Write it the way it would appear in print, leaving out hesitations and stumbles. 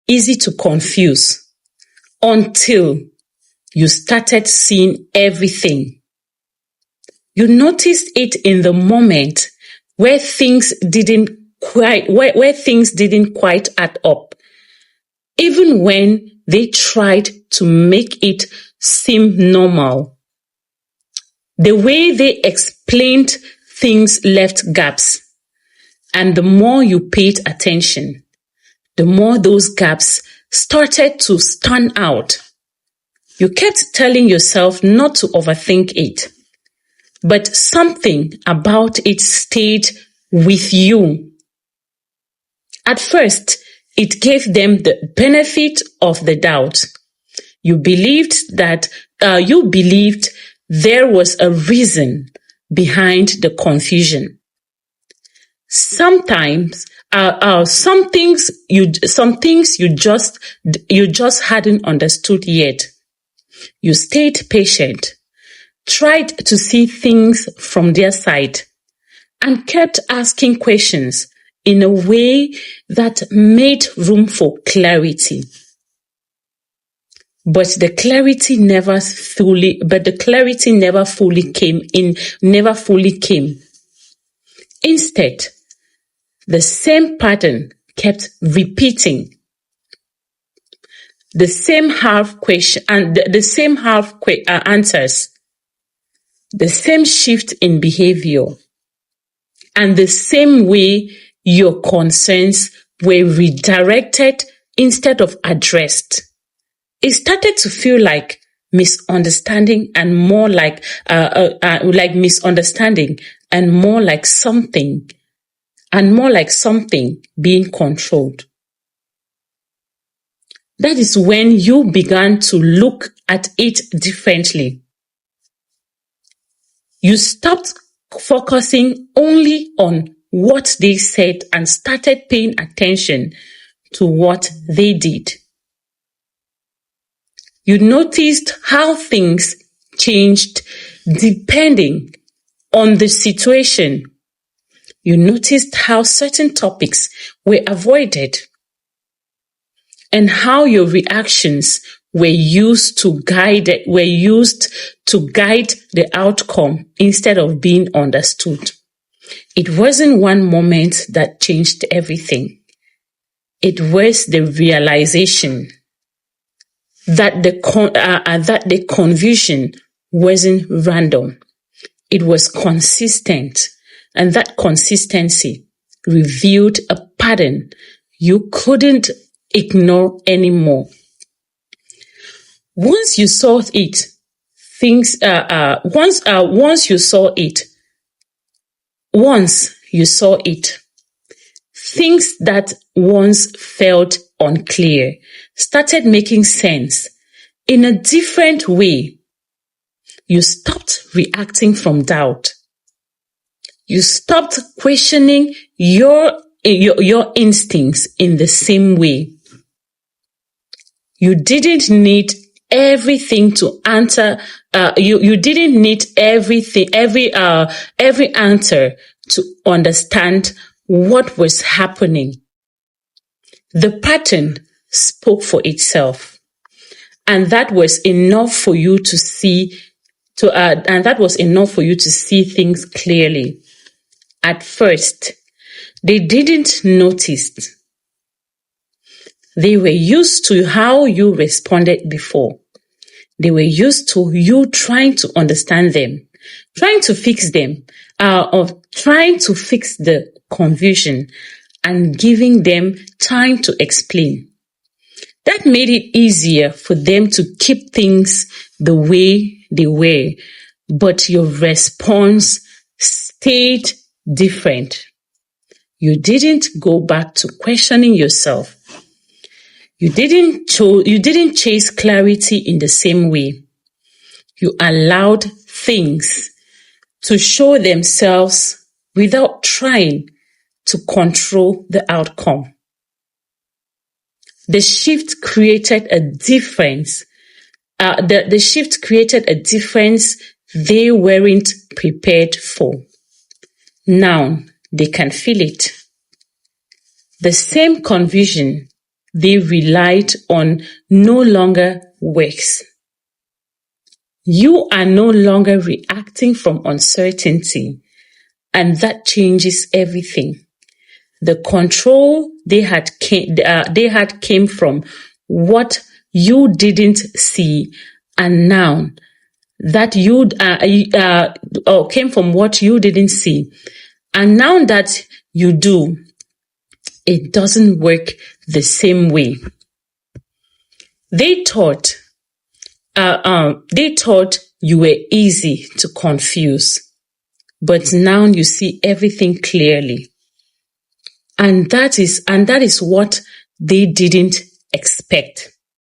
easy to confuse until you started seeing everything. You noticed it in the moment where things didn't quite add up, even when they tried to make it seem normal. The way they explained things left gaps, and the more you paid attention, the more those gaps started to stand out. You kept telling yourself not to overthink it, but something about it stayed with you. At first, it gave them the benefit of the doubt. You believed there was a reason behind the confusion. Sometimes, some things you just hadn't understood yet. You stayed patient, tried to see things from their side, and kept asking questions in a way that made room for clarity. But the clarity never fully came. Instead, the same pattern kept repeating. The same half question and the same answers, the same shift in behavior, and the same way your concerns were redirected instead of addressed. It started to feel like misunderstanding and more like misunderstanding and more like something being controlled. That is when you began to look at it differently. You stopped focusing only on what they said and started paying attention to what they did. You noticed how things changed depending on the situation. You noticed how certain topics were avoided and how your reactions were used to guide the outcome instead of being understood. It wasn't one moment that changed everything. It was the realization that the confusion wasn't random. It was consistent, and that consistency revealed a pattern you couldn't ignore anymore. Once you saw it, things that once felt unclear started making sense in a different way. You stopped reacting from doubt. You stopped questioning your instincts in the same way. You didn't need everything to answer. You didn't need every answer to understand what was happening. The pattern spoke for itself, and that was enough for you to see. And that was enough for you to see things clearly. At first, they didn't notice. They were used to how you responded before. They were used to you trying to understand them, trying to fix them, or trying to fix the confusion and giving them time to explain. That made it easier for them to keep things the way they were, but your response stayed different. You didn't go back to questioning yourself. You didn't chase clarity in the same way. You allowed things to show themselves without trying to control the outcome. The shift created a difference. The shift created a difference they weren't prepared for. Now they can feel it. The same confusion, they relied on no longer works. You are no longer reacting from uncertainty, and that changes everything. The control they had came from what you didn't see, and now that came from what you didn't see, and now that you do, it doesn't work the same way. They thought you were easy to confuse, but now you see everything clearly. And that is what they didn't expect.